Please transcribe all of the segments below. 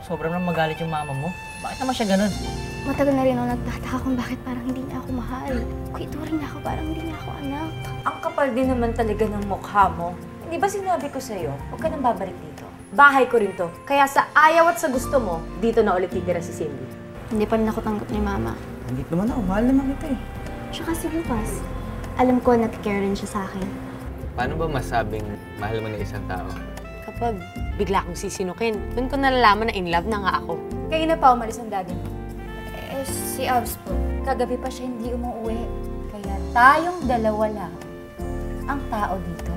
sobrang nang magalit yung mama mo. Bakit naman siya ganun? Matagal na rin ako nagtataka kung bakit parang hindi niya ako mahal. Kung ituring niya ako, parang hindi niya ako anak. Ang kapal din naman talaga ng mukha mo. Hindi ba sinabi ko sa'yo, huwag ka nang babalik dito. Bahay ko rin to. Kaya sa ayaw at sa gusto mo, dito na ulit titira si Cindy. Hindi pa rin ako tanggap ni Mama. Hindi naman ako. Mahal naman kita eh. Tsaka si Lucas, alam ko nag-care rin siya sa akin. Paano ba masabing mahal mo na isang tao? Kapag bigla akong sisinukin, doon ko nalalaman na in love na nga ako. Kaya na pa umalis ang daddy mo. Si Abs po. Kagabi pa siya hindi umuwi. Kaya tayong dalawa lang ang tao dito.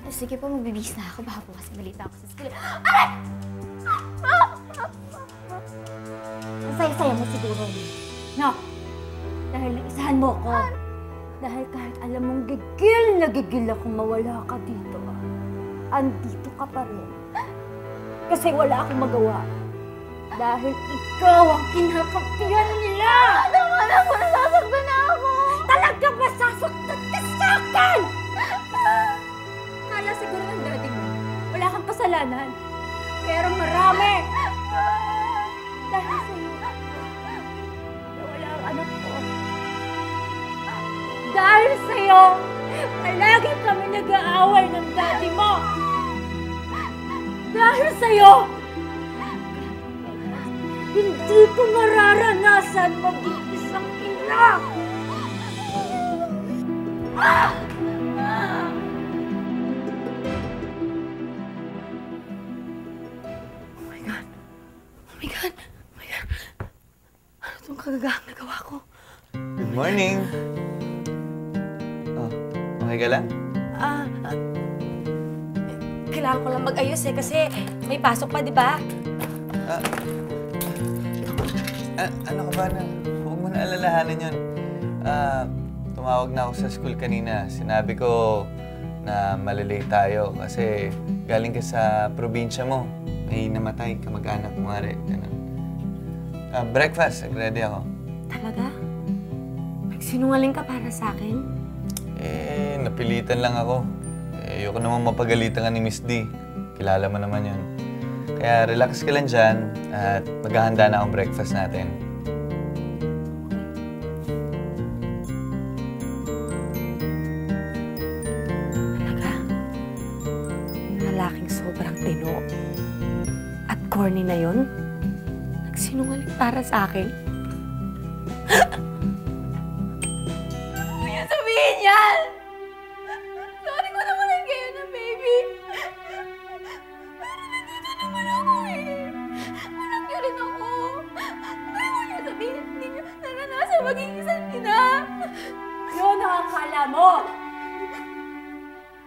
Sige po, magbibihis na ako. Baka po kasi malita ako sa school. Ang saya-saya mo siguro. No? Dahil isahan mo ko. Dahil kahit alam mong gigil akong mawala ka dito, andito ka pa rin. Kasi wala akong magawa. Dahil ikaw ang kinakampihan nila! Tama na po, nasasaktan na ako! Talaga ba sasaktan ka sa akin? Kala siguro ng daddy mo, wala kang kasalanan. Pero marami! Dahil sa'yo, wala ang anak ko. Dahil sa'yo, palagi kami nag-aaway ng daddy mo. Dahil sa'yo, hindi ko mararanasan maging isang ina! Ano itong kagagahang nagawa ko? Good morning! Oh, okay ka lang? Kailangan ko lang mag-ayos eh kasi may pasok pa, di ba? Ano ka ba na? Huwag mo na alalahanin yun. Tumawag na ako sa school kanina. Sinabi ko na malilate tayo kasi galing ka sa probinsya mo. May namatay kamag-anak mo nga rin. Breakfast, ready ako. Talaga? Nagsinungaling ka para sa akin? Napilitan lang ako. Ayoko naman mapagalitan ka ni Miss D. Kilala mo naman yun. Kaya relax ka lang dyan at maghahanda na akong breakfast natin. Talaga? Yung lalaking sobrang tino at corny na yun? Nagsinungaling para sa akin? Huwag niyo sabihin yan! Sorry ko naman ang kayo na, baby. Pero nandito naman ako eh. Anak niyo rin ako. Kaya huwag niyo sabihin, hindi niyo naranasan maging isang ina. Yun ang akala mo.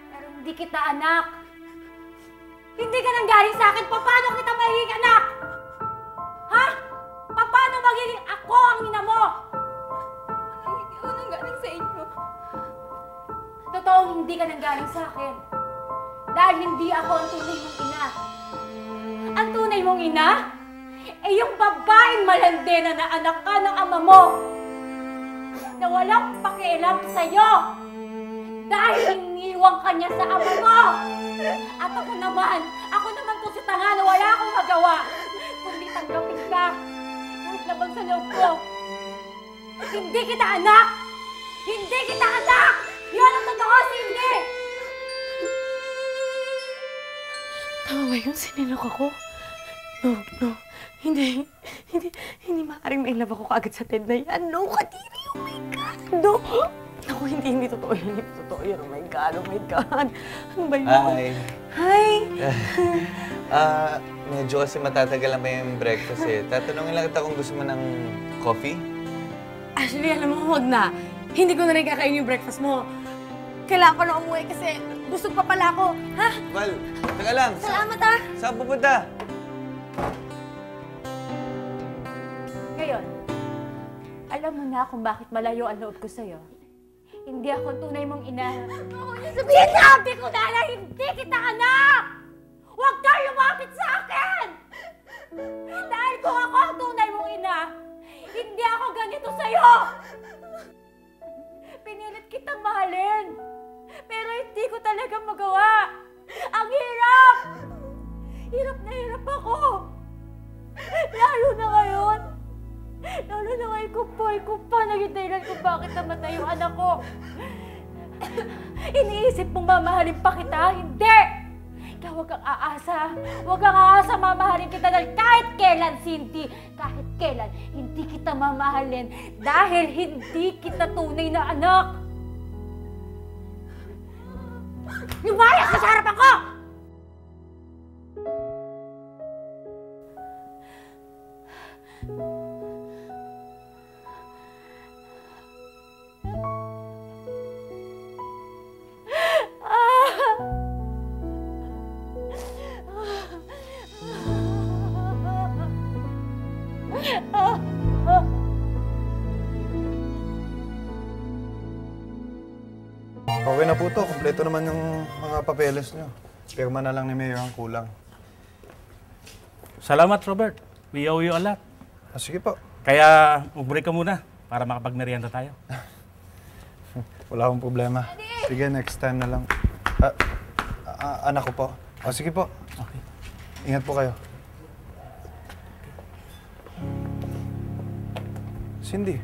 Pero hindi kita anak. Hindi ka nanggaling sa akin. Paano kita magiging anak? Ha? Paano magiging ako ang ina mo? Hindi ako nanggaling sa inyo. Totoong hindi ka nanggaling sa akin. Dahil hindi ako ang tunay mong ina. Ang tunay mong ina? Eh yung babaeng malandi na naanak ka ng ama mo. Na walang pakialam sa'yo. Dahil iniwang ka niya sa ama mo. At ako naman to si tanga na wala akong magawa. Kundi tanggapin ka. Kahit labang sa loob ko. Hindi kita anak! Hindi kita anak! Yun ang totoo, Cindy! Tama ba yung sinilok ako? No. Hindi maaaring na-inlove ako kaagad sa Ted na yan. No, Kadiri! Oh my God! No! Naku, hindi totoo yan. Hindi totoo yan. Oh my God! Ano ba yun? Hi! Medyo kasi matatagal lang yung breakfast eh. Tatanungin lang kita kung gusto mo ng coffee? Actually, alam mo, huwag na. Hindi ko na rin kakainin yung breakfast mo. Kailangan ko na umuwi kasi busog pa pala ako. Ha? Val, taga lang. Salamat ah! Saan pupunta? Ngayon, alam mo na kung bakit malayo ang loob ko sa'yo. Hindi ako tunay mong ina. Sinabi ko na hindi kita anak! Huwag ka lumapit sa akin! Dahil kung ako ang tunay mong ina, hindi ako ganito sa'yo! Pinilit kitang mahalin. Pero hindi ko talaga magawa. Ang hirap! Hirap na hirap ako. Lalo na ngayon. Lalo na ngayon ko pa naging dahilan kung bakit namatay yung anak ko. Iniisip mong mamahalin pa kita? Hindi! Ikaw huwag kang aasa. Huwag kang aasa mamahalin kita dahil kahit kailan, Cindy, kahit kailan, hindi kita mamahalin dahil hindi kita tunay na anak. Lumayas ka sa harapan ko! Okay na po to. Kompleto naman yung mga papeles nyo. Pirma na lang ni Mayor ang kulang. Salamat, Robert. We owe you a lot. Sige po. Kaya, mag-break ka muna para makapag-merienda tayo. Wala akong problema. Sige, next time na lang. Anak ko po. Sige po. Okay. Ingat po kayo. Cindy.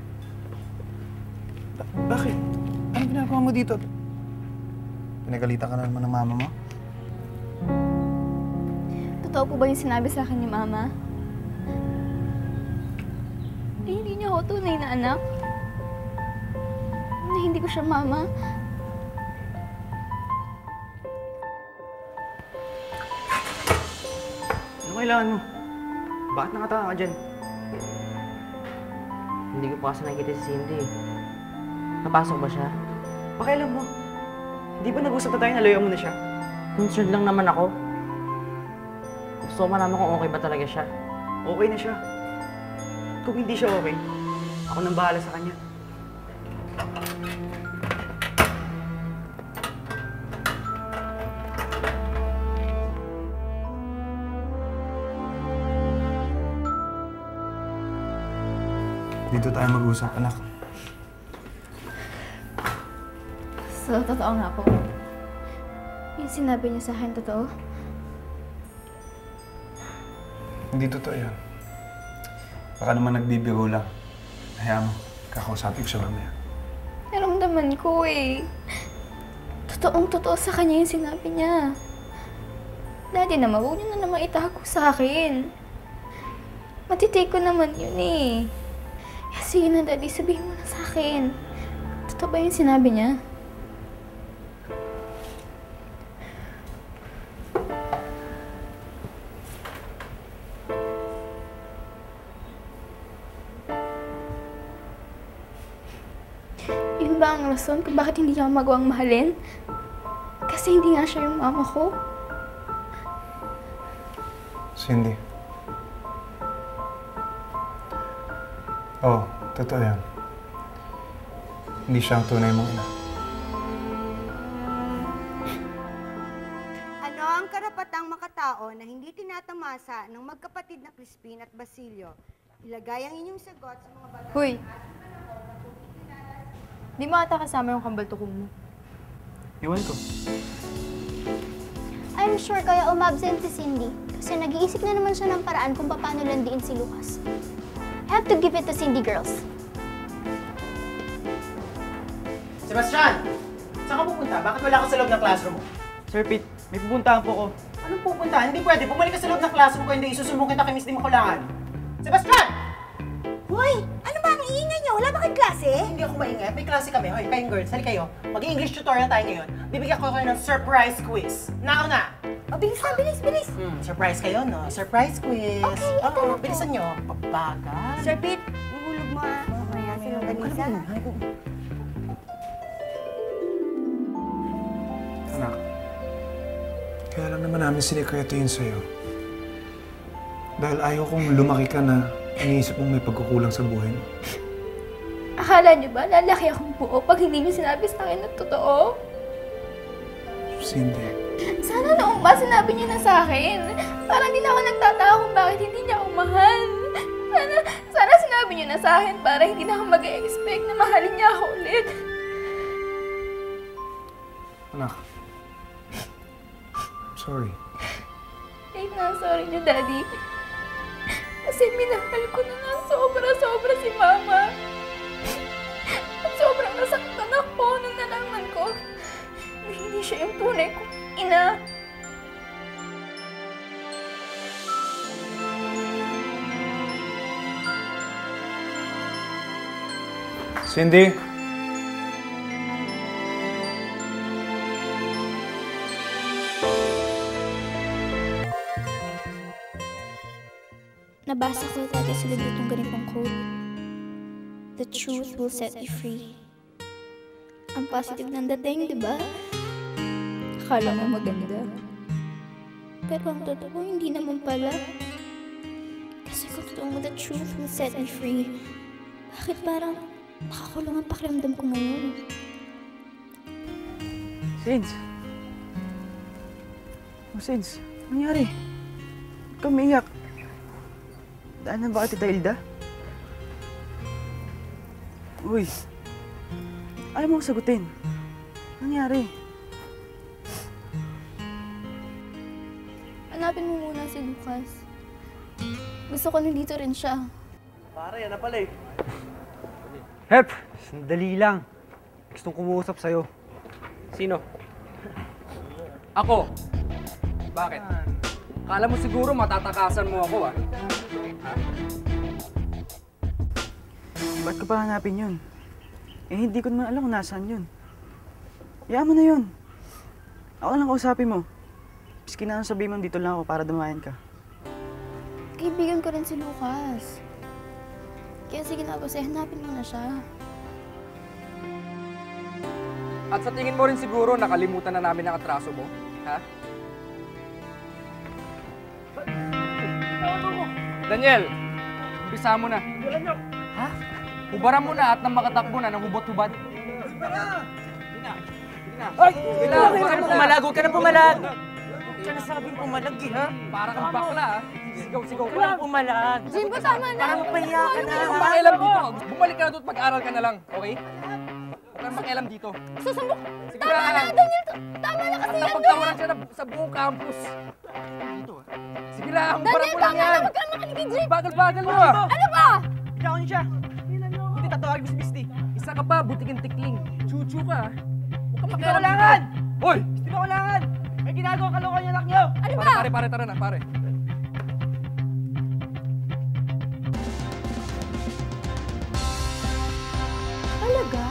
Bakit? Ano ginagawa mo dito? Pinagalitan ka na naman ng mama mo? Totoo po ba yung sinabi sa akin ni Mama? Hindi niya ako tunay na anak. Na hindi ko siya mama. Ano kailangan mo? Bakit nakataka ka dyan? Hindi ko pa kasi nakikita si Cindy. Napasok ba siya? Pakialam mo. Di ba nag-usap na tayo na layo mo na siya? Concerned lang naman ako. Gusto ko malaman kung okay ba talaga siya. Okay na siya. Kung hindi siya okay, ako nang bahala sa kanya. Dito tayo mag-usap, anak. So, totoo nga po. Yung sinabi niya sa akin, totoo? Hindi totoo yan. Baka naman nagbibiro lang. Hayaan mo, kakausapin ko siya mamaya. Naramdaman ko eh. Totoong-totoo sa kanya yung sinabi niya. Daddy naman, huwag niyo na naman itago sa akin. Matitake ko naman yun eh. Sige na, Daddy, sabihin mo na sa akin. Totoo ba yung sinabi niya? Yun ba ang rason kung bakit hindi niya ako magawang mahalin? Kasi hindi nga siya yung mama ko. Cindy. Oo, totoo yan. Hindi siya ang tunay mong ina. Ano ang karapatang makatao na hindi tinatamasa ng magkapatid na Crispin at Basilio? Ilagay ang inyong sagot sa mga batas. Hoy! Di mo ata kasama yung kambal-tukong mo. Iwan ko. I'm sure kaya umabsent si Cindy. Kasi nag-iisip na naman siya ng paraan kung paano landiin si Lucas. I have to give it to Cindy, girls. Sebastian! Saan ka pupunta? Bakit wala ka sa loob ng classroom mo? Sir Pete, may pupuntahan po ko. Anong pupunta? Hindi pwede. Bumalik ka sa loob ng classroom ko, hindi isusumbong kita kay Miss Di Makulangan. Sebastian! Hoy! Ano ba ang iingay niyo? Wala ba kayong klase? Hindi ako maingay. May klase kami. Hoy, kayong girls, hali kayo. Mag-English tutorial tayo ngayon. Bibigyan ko kayo ng surprise quiz. Now na! O, bilis na, bilis, bilis! Surprise kayo, no? Surprise quiz. Okay, ito na po. Bilisan nyo. Pabagal. Sir Pete, uhulog mo ah. Mamaya sa longganisa. Anak, kaya lang naman namin sinikreto yun sa'yo. Dahil ayaw kong lumaki ka na iniisip mong may pagkukulang sa buhay mo. Akala niyo ba lalaki akong buo pag hindi niyo sinabi sa akin na totoo? Cindy. Sana noong ba sinabi niyo na sa akin? Parang hindi na ako nagtataka kung bakit hindi niya ako mahal. Sana sinabi niyo na sa akin para hindi na ako mag-expect na mahalin niya ako ulit. Anak, sorry. Kahit na sorry niyo, Daddy. Kasi minahal ko na ng sobra-sobra si Mama. At sobrang nasaktan ako nung nalaman ko na hindi siya yung tunay kong ina. Cindy? Nabasa ko dati sa libro itong ganitong quote. The truth will set you free. Ang positive ng dating, di ba? Akala mo maganda. Pero ang totoo, hindi naman pala. Kasi kung totoo mo, the truth will set me free. Bakit parang nakakulong ang pakiramdam ko ngayon? Sins! Oh, Sins, nangyari? Huwag kang maiyak. Daan na ba ka, Tita Hilda? Uy, ayaw mo akong sagutin. Nangyari? Hanapin mo muna si Lucas. Gusto ko nandito rin siya. Pare, yan na pala eh. Hep, sandali lang. Gustong kumuusap sa'yo. Sino? Ako. Bakit? Kala mo siguro matatakasan mo ako, ah. Ba't ko pa hanapin yun? Eh, hindi ko naman alam kung nasaan yun. Hayaan mo na yun. Ako lang kausapin mo. Miski na sabihin mo, dito lang ako para dumayan ka. Kaibigan ko rin si Lucas. Kaya sige na, boss, hanapin mo na siya. At sa tingin mo rin siguro nakalimutan na namin ang atraso mo, ha? Daniel, umpisa mo na. Ha? Hubaran mo na at nang makatakbo na ng hubot-hubad. Ay! Huwag ka na pumalag! Huwag ka na pumalag! Huwag ka na sabing pumalag eh, ha? Para kang bakla, ha? Sigaw-sigaw ka lang pumalag. Jimbo, tama na! Para mapahiya ka na! Huwag kang makialam dito. Bumalik ka na doon at mag-aral ka na lang, okay? Huwag kang makialam dito. Susubok! Sige Tama na, Daniel! Tama na kasi yan, napagtawaran siya sa buong campus. Dito, ha? Sige lang, hubaran mo lang yan. Huwag ka na makinig, Jim! Bagal-bagal mo, ha? Ano ba? Ikaw niyo siya! Hindi tatawagin mo si Misty. Isa ka pa, butiking tikling. Chuchu ka, ha? Huwag kang Hindi makialam ko kailangan! dito. Hoy! Hindi ko kailangan! May ginagawa kalokohan yung anak niyo! Ano ba? Pare, tara na, pare. Talaga?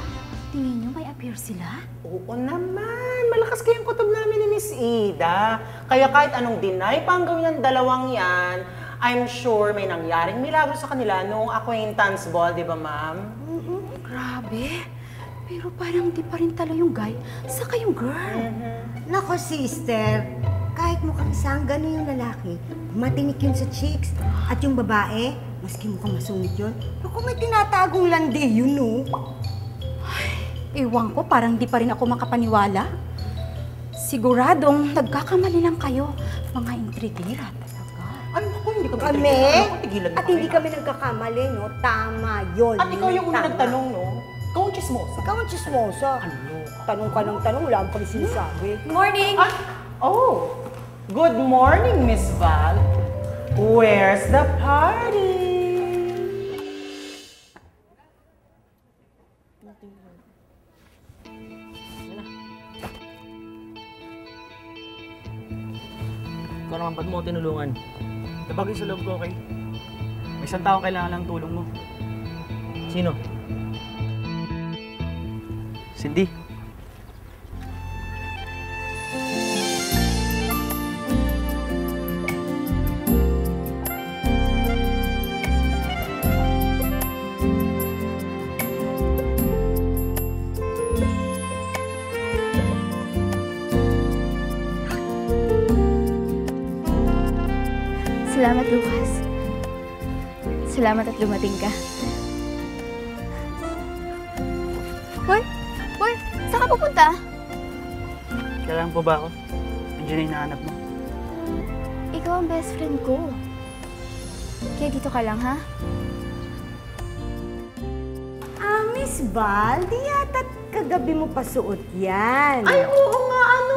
Tingin niyo may appear sila? Oo naman. Malakas kayang kutob namin ni Miss Ida. Kaya kahit anong deny pa ang gawin ng dalawang yan, I'm sure may nangyaring milagro sa kanila noong acquaintance ball, di ba, ma'am? Grabe. Pero parang di pa rin talo yung guy, saka yung girl. Nako, sister. Kahit mukhang sanggano yung lalaki, matinik yun sa cheeks. At yung babae, maski mukhang masungit yun, naku, may tinatagong landi yun, no? Ewan ko, parang di pa rin ako makapaniwala. Siguradong nagkakamali lang kayo, mga intrigera talaga. Ay, naku, hindi ka Kami? Tigilan mo At hindi kami nagkakamali, no? Tama yun. At ikaw yung una Tama. nagtanong, no? Ikaw ang chismosa. Ikaw ang chismosa. Tanong ka ng tanong, wala akong sinasabi. Morning! Oh, good morning, Miss Val. Where's the party? Ikaw naman, ba't mo ako tinulungan? Nabagay sa loob ko, okay? May isang tao kailangan lang tulong mo. Sino? Cindy. Salamat, Lucas. Salamat at dumating ka. Boy! Boy! Saan ka pupunta? Kailangan po ba ako? Andiyan na yung hinahanap mo. Ikaw ang best friend ko. Kaya dito ka lang, ha? Miss Val, di yata kagabi mo pa suot yan. Ay, oo nga, ano?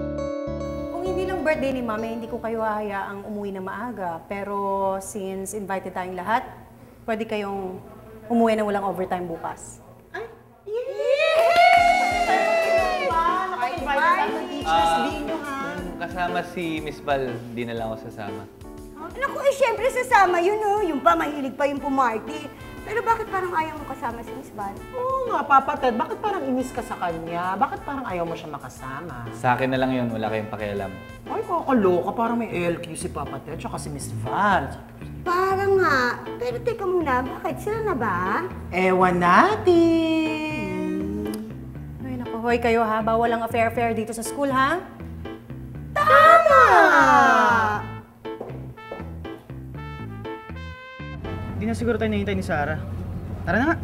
Ano yung birthday ni Mami, hindi ko kayo hahayaang umuwi na maaga. Pero since invited tayong lahat, pwede kayong umuwi na walang overtime bukas. Ay! Kung kasama si Miss Val, di na lang ako sasama. Naku, syempre sasama yun, oh. Yung pa, mahilig pa yung pumarty. Pero bakit parang ayaw mo kasama si Miss Val? Oo nga, Papa Ted, bakit parang inis ka sa kanya? Bakit parang ayaw mo siya makasama? Sa akin na lang yun, wala kayong pakialam. Ay, kakaloka, parang may LQ si Papa Ted tsaka si Miss Val. Parang nga. Pero teka muna, bakit? Sila na ba? Ewan natin. Ay, naku, hoy kayo ha, bawal ang affair-affair dito sa school, ha? Tama! Hindi na siguro tayo nahintay ni Sarah. Tara na nga.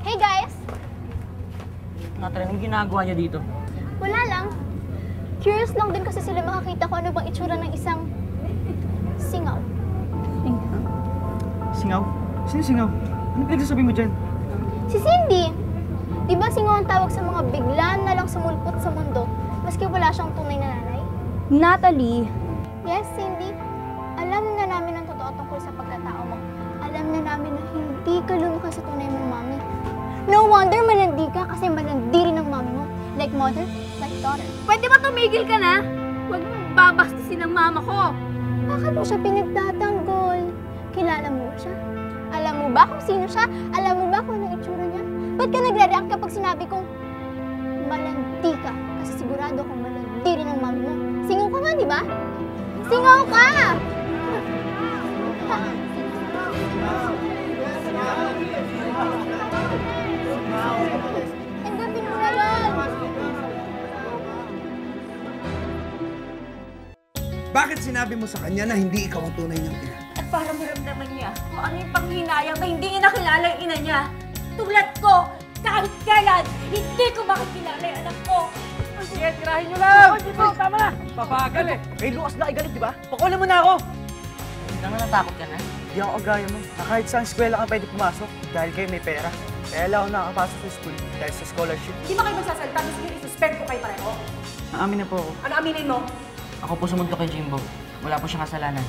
Hey guys! Natarin, anong ginagawa niyo dito? Wala lang. Curious lang din kasi sila makakita ko ano bang itsura ng isang singaw. Singaw? Sino singaw? Ano pinagsasabi mo dyan? Si Cindy! Di ba singaw ang tawag sa mga biglaan na lang sumulpot sa mundo maski wala siyang tunay na nanay? Natalie, Yes, Cindy. Alam na namin ang totoo tungkol sa pagkatao mo. Alam na namin na hindi ka lumaki sa tunay mong mami. No wonder malandi ka kasi malandi rin ang mami mo. Like mother, like daughter. pwede ba tumigil ka na? Huwag mong babastisin ang mama ko. Bakit mo siya pinagtatanggol? Kilala mo ba siya? Alam mo ba kung sino siya? Alam mo ba kung anong itsura niya? Ba't ka nagre-react kapag sinabi kong malandi ka? Kasi sigurado kung malandi rin ang mami mo. Singaw ka nga, di ba? Singaw ka! Tanggapin mo na yan! Bakit sinabi mo sa kanya na hindi ikaw ang tunay niyang ina? At para maramdaman niya kung ano yung panghinayang na hindi niya nakilala yung ina niya. Tulad ko, kahit kailan, hindi ko makikilala yung anak ko. Sige, tirahin nyo lang! Tama na! Papagal eh! May lukas na igalit, di ba? Pakulan mo na ako! Hindi ka natakot ka na? Hindi ako agaya mo. Na kahit saan eskwela ka pwede pumasok dahil kayo may pera. Kaya lang ako nakakapasok sa school dahil sa scholarship. Hindi ba kayo magsasalita? Gusto nyo i-suspend ko kayo pareho? Naamin na po ako. Ano aminin mo? Ako po sumuntok kay Jimbo. Wala po siyang kasalanan.